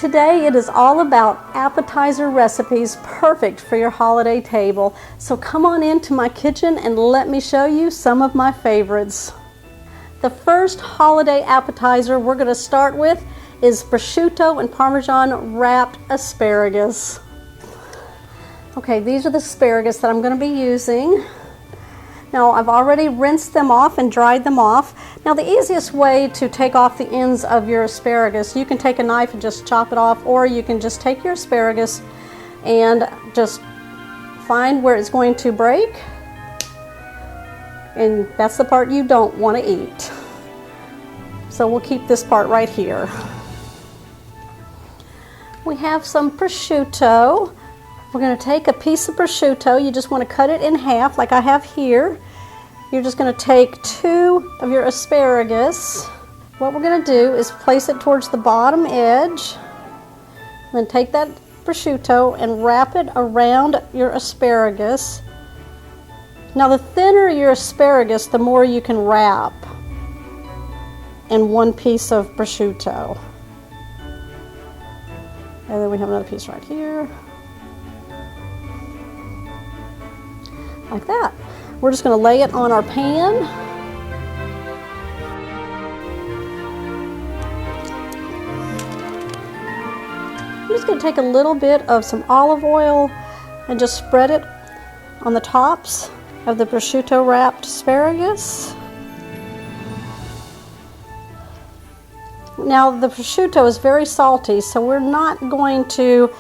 Today it is all about appetizer recipes perfect for your holiday table. So come on into my kitchen and let me show you some of my favorites. The first holiday appetizer we're going to start with is prosciutto and Parmesan wrapped asparagus. Okay, these are the asparagus that I'm going to be using. Now I've already rinsed them off and dried them off. Now the easiest way to take off the ends of your asparagus, you can take a knife and just chop it off, or you can just take your asparagus and just find where it's going to break. And that's the part you don't want to eat. So we'll keep this part right here. We have some prosciutto. We're going to take a piece of prosciutto. You just want to cut it in half like I have here. You're just going to take 2 of your asparagus. What we're going to do is place it towards the bottom edge. Then take that prosciutto and wrap it around your asparagus. Now the thinner your asparagus, the more you can wrap in one piece of prosciutto. And then we have another piece right here. Like that. We're just going to lay it on our pan. I'm just going to take a little bit of some olive oil and just spread it on the tops of the prosciutto wrapped asparagus. Now the prosciutto is very salty, so we're not going to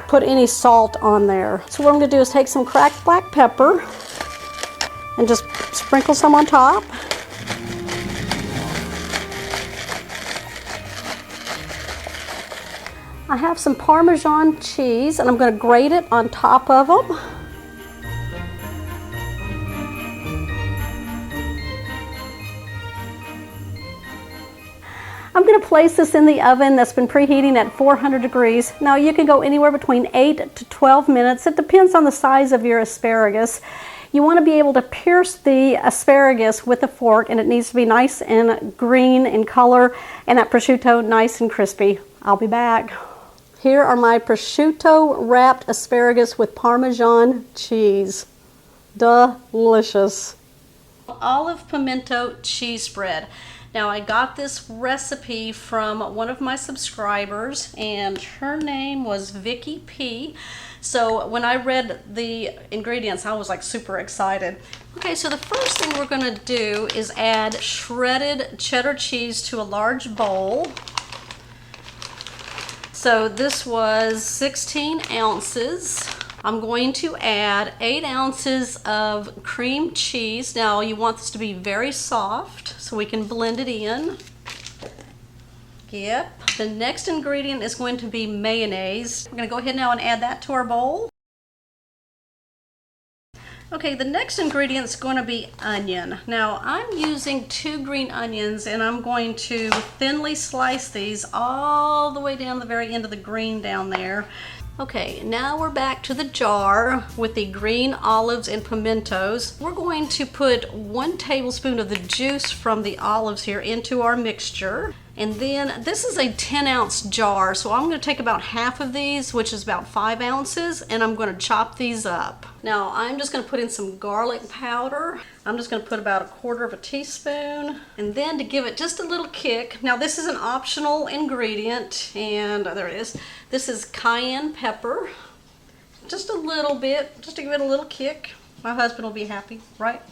put any salt on there. So what I'm going to do is take some cracked black pepper and just sprinkle some on top. I have some Parmesan cheese and I'm going to grate it on top of them. I'm going to place this in the oven that's been preheating at 400 degrees. Now you can go anywhere between 8 to 12 minutes. It depends on the size of your asparagus. You want to be able to pierce the asparagus with a fork, and it needs to be nice and green in color, and that prosciutto nice and crispy. I'll be back. Here are my prosciutto wrapped asparagus with Parmesan cheese. Delicious. Olive pimento cheese spread. Now I got this recipe from one of my subscribers and her name was Vicky P. So when I read the ingredients, I was like super excited. Okay, so the first thing we're gonna do is add shredded cheddar cheese to a large bowl. So this was 16 ounces. I'm going to add 8 ounces of cream cheese. Now you want this to be very soft so we can blend it in. Yep. The next ingredient is going to be mayonnaise. We're going to go ahead now and add that to our bowl. Okay, the next ingredient is going to be onion. Now I'm using 2 green onions and I'm going to thinly slice these all the way down the very end of the green down there. Okay, now we're back to the jar with the green olives and pimentos. We're going to put 1 tablespoon of the juice from the olives here into our mixture. And then this is a 10-ounce jar, so I'm going to take about half of these, which is about 5 ounces, and I'm going to chop these up. Now I'm just going to put in some garlic powder. I'm just going to put about 1/4 teaspoon. And then to give it just a little kick, now this is an optional ingredient, and there it is. This is cayenne pepper. Just a little bit, just to give it a little kick. My husband will be happy, right?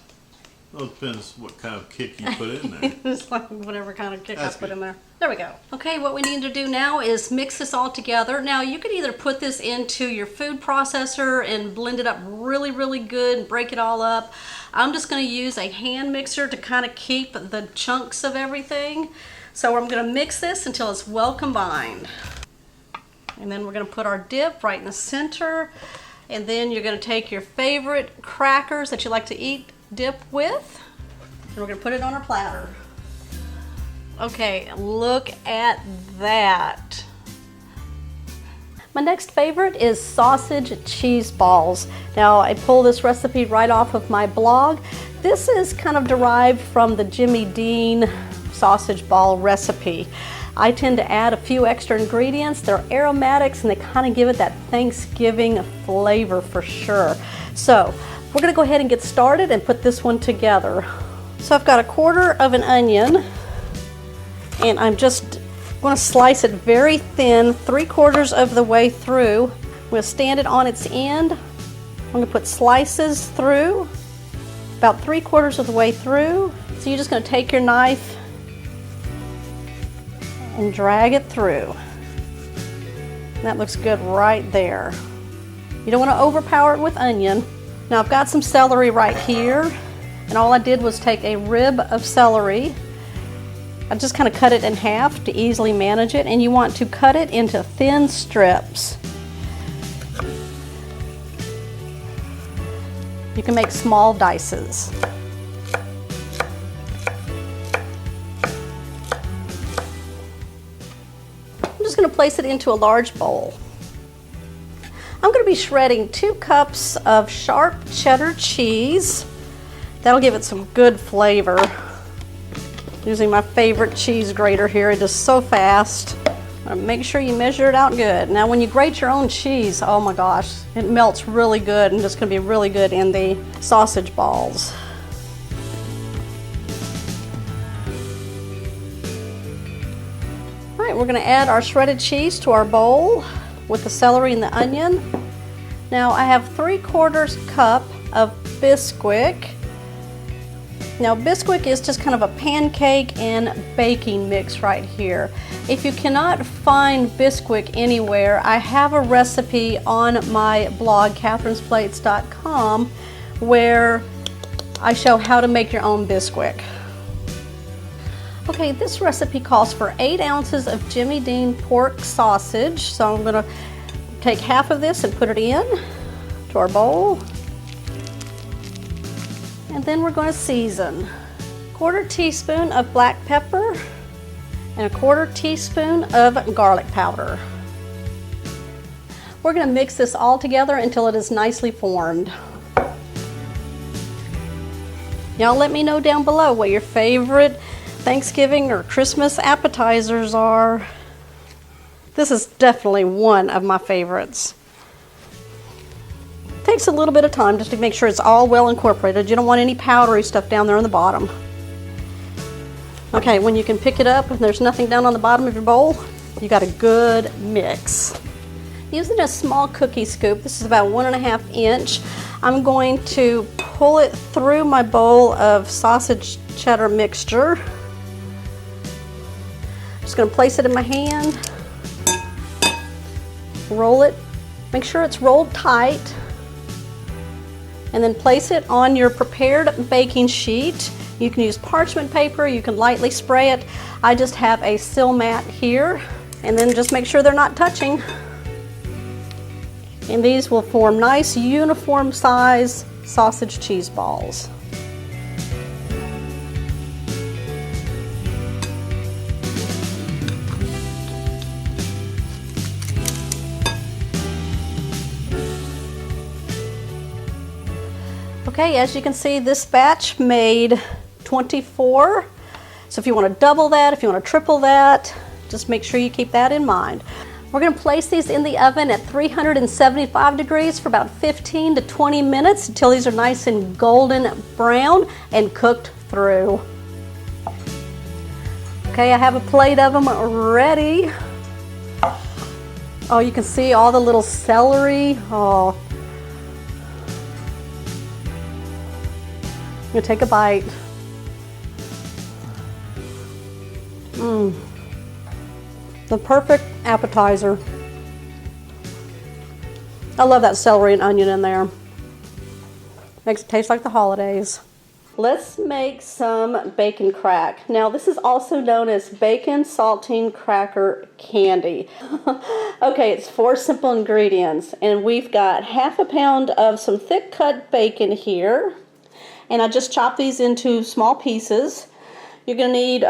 Well, it depends what kind of kick you put in there. It's like whatever kind of kick I put in there. There we go. Okay, what we need to do now is mix this all together. Now you could either put this into your food processor and blend it up really, really good and break it all up. I'm just going to use a hand mixer to kind of keep the chunks of everything. So I'm going to mix this until it's well combined. And then we're going to put our dip right in the center. And then you're going to take your favorite crackers that you like to eat dip with, and we're going to put it on our platter. Okay, look at that. My next favorite is sausage cheese balls. Now I pulled this recipe right off of my blog. This is kind of derived from the Jimmy Dean sausage ball recipe. I tend to add a few extra ingredients. They're aromatics and they kind of give it that Thanksgiving flavor for sure. So we're gonna go ahead and get started and put this one together. So I've got 1/4 of an onion and I'm just gonna slice it very thin, 3/4 of the way through. I'm gonna stand it on its end. I'm gonna put slices through, about 3/4 of the way through. So you're just gonna take your knife and drag it through. That looks good right there. You don't want to overpower it with onion. Now I've got some celery right here, and all I did was take a rib of celery. I just kind of cut it in half to easily manage it, and you want to cut it into thin strips. You can make small dices. I'm just going to place it into a large bowl. I'm going to be shredding 2 cups of sharp cheddar cheese. That'll give it some good flavor. Using my favorite cheese grater here, it is so fast. Make sure you measure it out good. Now when you grate your own cheese, oh my gosh, it melts really good and it's going to be really good in the sausage balls. All right, we're going to add our shredded cheese to our bowl with the celery and the onion. Now I have 3/4 cup of Bisquick. Now Bisquick is just kind of a pancake and baking mix right here. If you cannot find Bisquick anywhere, I have a recipe on my blog, catherinesplates.com, where I show how to make your own Bisquick. Okay, this recipe calls for 8 ounces of Jimmy Dean pork sausage. So I'm gonna take half of this and put it in to our bowl. And then we're going to season. 1/4 teaspoon of black pepper and 1/4 teaspoon of garlic powder. We're going to mix this all together until it is nicely formed. Y'all let me know down below what your favorite Thanksgiving or Christmas appetizers are. This is definitely one of my favorites. Takes a little bit of time just to make sure it's all well incorporated. You don't want any powdery stuff down there on the bottom. Okay, when you can pick it up and there's nothing down on the bottom of your bowl, you got a good mix. Using a small cookie scoop, this is about 1.5 inch, I'm going to pull it through my bowl of sausage cheddar mixture. Just going to place it in my hand, roll it, make sure it's rolled tight, and then place it on your prepared baking sheet. You can use parchment paper, you can lightly spray it. I just have a sill mat here, and then just make sure they're not touching. And these will form nice uniform size sausage cheese balls. Okay, as you can see, this batch made 24. So if you want to double that, if you want to triple that, just make sure you keep that in mind. We're going to place these in the oven at 375 degrees for about 15 to 20 minutes until these are nice and golden brown and cooked through. Okay, I have a plate of them ready. Oh, you can see all the little celery. Oh. I'm gonna take a bite. The perfect appetizer. I love that celery and onion in there. Makes it taste like the holidays. Let's make some bacon crack. Now this is also known as bacon saltine cracker candy. Okay, it's 4 simple ingredients, and we've got 1/2 pound of some thick cut bacon here. And I just chopped these into small pieces. You're gonna need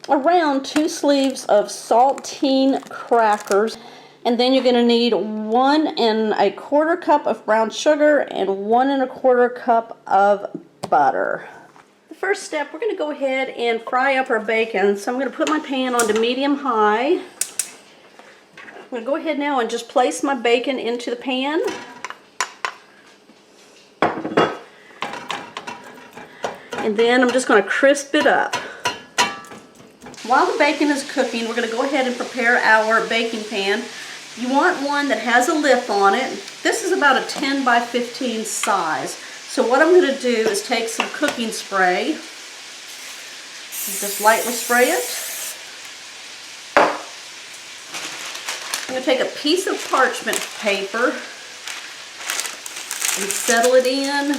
around 2 sleeves of saltine crackers. And then you're gonna need 1 1/4 cup of brown sugar and 1 1/4 cup of butter. The First step, we're going to go ahead and fry up our bacon. So I'm going to put my pan on to medium-high. I'm going to go ahead now and just place my bacon into the pan. And then I'm just going to crisp it up. While the bacon is cooking, we're going to go ahead and prepare our baking pan. You want one that has a lip on it. This is about a 10 by 15 size. So what I'm going to do is take some cooking spray. Just lightly spray it. I'm going to take a piece of parchment paper and settle it in.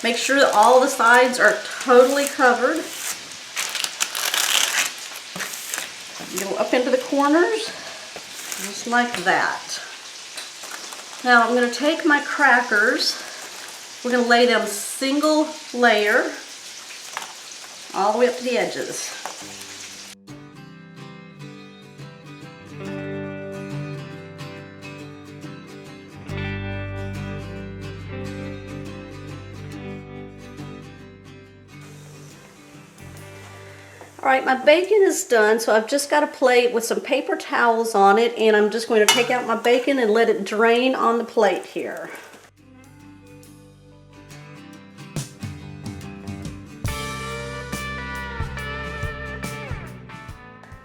Make sure that all the sides are totally covered. Go up into the corners, just like that. Now I'm going to take my crackers. We're going to lay them single layer all the way up to the edges. Alright, my bacon is done, so I've just got a plate with some paper towels on it, and I'm just going to take out my bacon and let it drain on the plate here.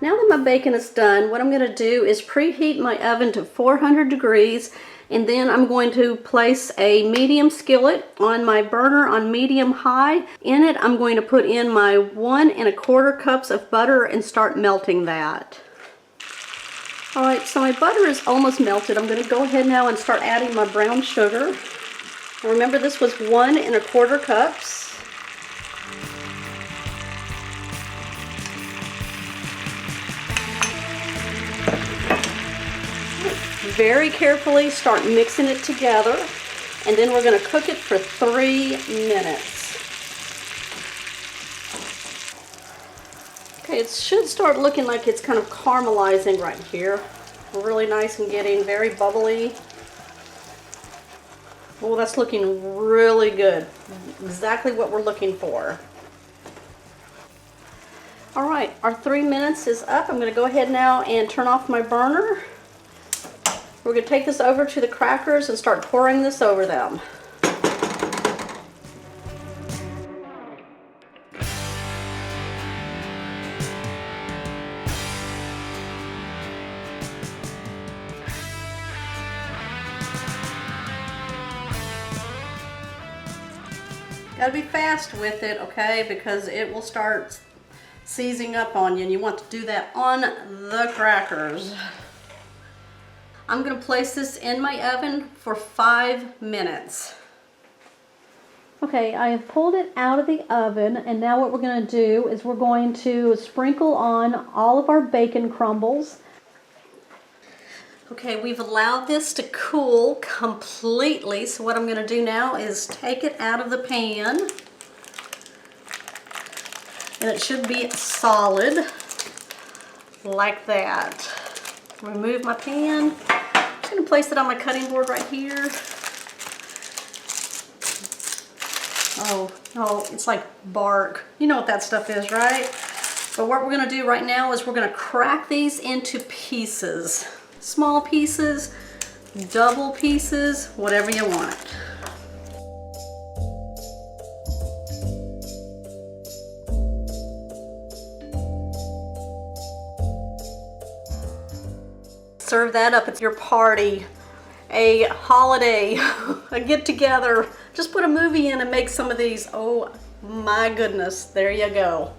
Now that my bacon is done, what I'm going to do is preheat my oven to 400 degrees, and then I'm going to place a medium skillet on my burner on medium-high. In it, I'm going to put in my 1 1/4 cups of butter and start melting that. Alright, so my butter is almost melted. I'm going to go ahead now and start adding my brown sugar. And remember, this was 1 1/4 cups. Very carefully start mixing it together, and then we're going to cook it for 3 minutes. Okay, it should start looking like it's kind of caramelizing right here. Really nice and getting very bubbly. Oh, that's looking really good. Exactly what we're looking for. Alright, our 3 minutes is up. I'm going to go ahead now and turn off my burner. We're going to take this over to the crackers and start pouring this over them. Gotta be fast with it, okay, because it will start seizing up on you, and you want to do that on the crackers. I'm going to place this in my oven for 5 minutes. Okay, I have pulled it out of the oven, and now what we're going to do is we're going to sprinkle on all of our bacon crumbles. Okay, we've allowed this to cool completely, so what I'm going to do now is take it out of the pan. And it should be solid, like that. Remove my pan. I'm just going to place it on my cutting board right here. Oh, it's like bark. You know what that stuff is, right? But what we're going to do right now is we're going to crack these into pieces. Small pieces, double pieces, whatever you want. Serve that up at your party, a holiday, a get-together. Just put a movie in and make some of these. Oh my goodness, there you go.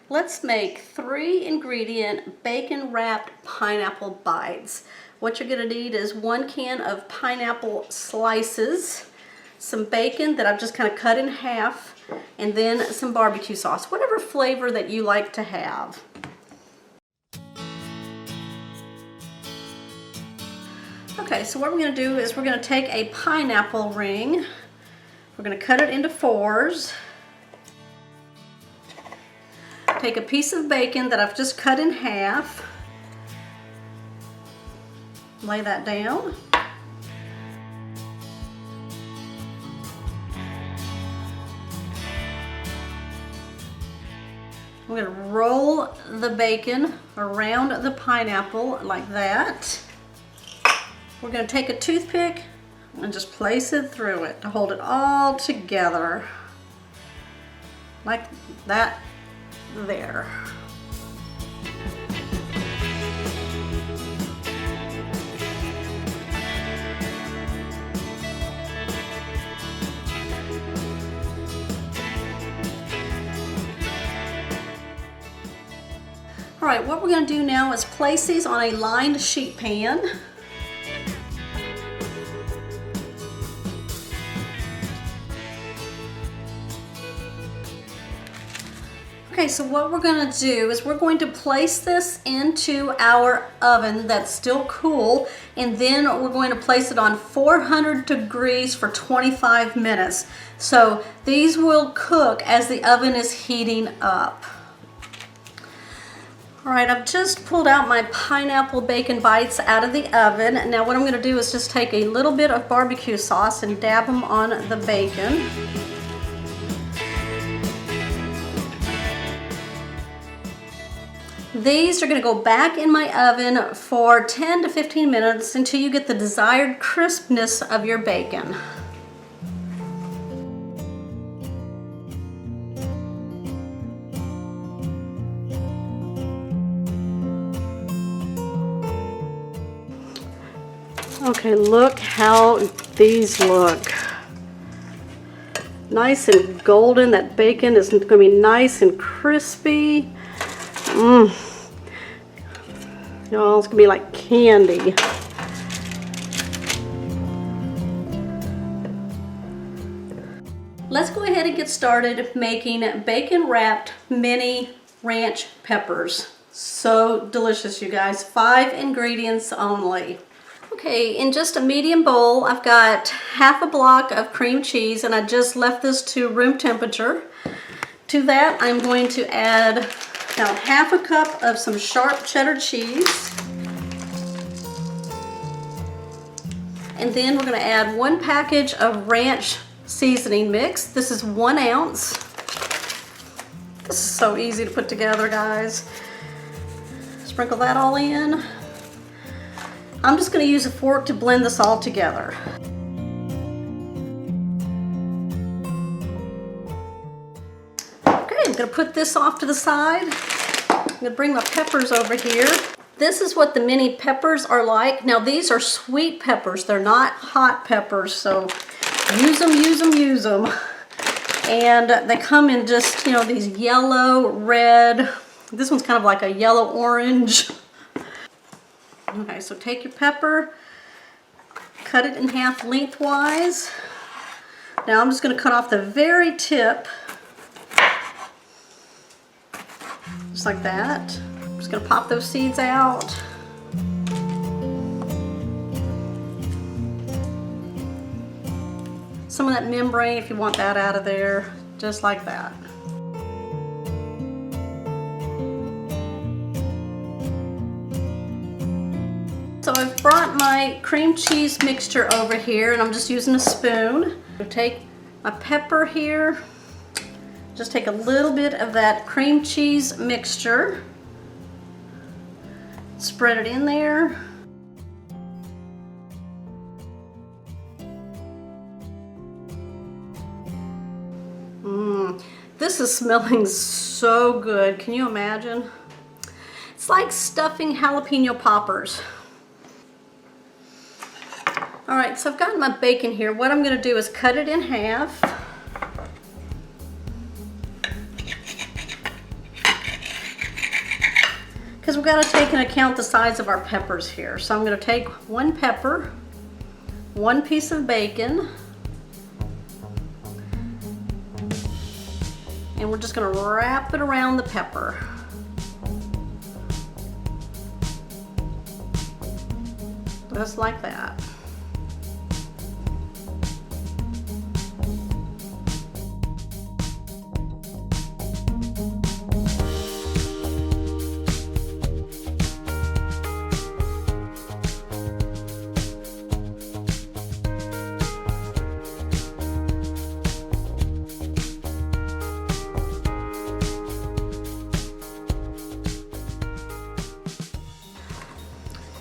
Let's make 3-ingredient bacon wrapped pineapple bites. What you're going to need is 1 can of pineapple slices, some bacon that I've just kind of cut in half, and then some barbecue sauce, whatever flavor that you like to have. Okay, so what we're going to do is we're going to take a pineapple ring. We're going to cut it into 4s. Take a piece of bacon that I've just cut in half. Lay that down. I'm going to roll the bacon around the pineapple like that. We're going to take a toothpick and just place it through it to hold it all together. Like that there. All right, what we're going to do now is place these on a lined sheet pan. Okay, so what we're going to do is we're going to place this into our oven that's still cool, and then we're going to place it on 400 degrees for 25 minutes. So these will cook as the oven is heating up. All right, I've just pulled out my pineapple bacon bites out of the oven. Now what I'm going to do is just take a little bit of barbecue sauce and dab them on the bacon. These are going to go back in my oven for 10 to 15 minutes until you get the desired crispness of your bacon. Okay, look how these look. Nice and golden. That bacon is going to be nice and crispy. Y'all, it's going to be like candy. Let's go ahead and get started making bacon wrapped mini ranch peppers. So delicious, you guys. 5 ingredients only. Okay, in just a medium bowl, I've got half a block of cream cheese, and I just left this to room temperature. To that, I'm going to add about half a cup of some sharp cheddar cheese. And then we're going to add 1 package of ranch seasoning mix. This is 1 ounce. This is so easy to put together, guys. Sprinkle that all in. I'm just going to use a fork to blend this all together. Okay, I'm going to put this off to the side. I'm going to bring my peppers over here. This is what the mini peppers are like. Now these are sweet peppers. They're not hot peppers, so use them, use them, use them. And they come in just, you know, these yellow, red. This one's kind of like a yellow orange. Okay, so take your pepper, cut it in half lengthwise. Now I'm just going to cut off the very tip, just like that. I'm just going to pop those seeds out. Some of that membrane, if you want that out of there, just like that. So I've brought my cream cheese mixture over here, and I'm just using a spoon. I'll take my pepper here, just take a little bit of that cream cheese mixture, spread it in there. This is smelling so good. Can you imagine? It's like stuffing jalapeno poppers. All right, so I've got my bacon here. What I'm going to do is cut it in half. Because we've got to take into account the size of our peppers here. So I'm going to take 1 pepper, 1 piece of bacon, and we're just going to wrap it around the pepper. Just like that.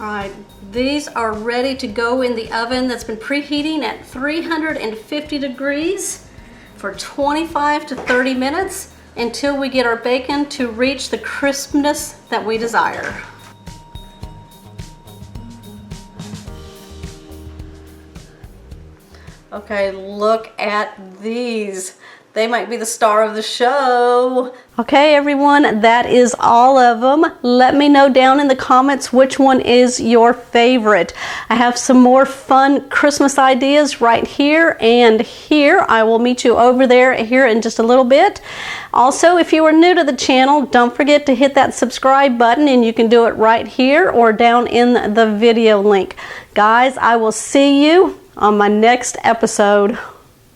All right, these are ready to go in the oven that's been preheating at 350 degrees for 25 to 30 minutes until we get our bacon to reach the crispness that we desire. Okay, look at these. They might be the star of the show. Okay, everyone, that is all of them. Let me know down in the comments which one is your favorite. I have some more fun Christmas ideas right here and here. I will meet you over there here in just a little bit. Also, if you are new to the channel, don't forget to hit that subscribe button, and you can do it right here or down in the video link. Guys, I will see you on my next episode.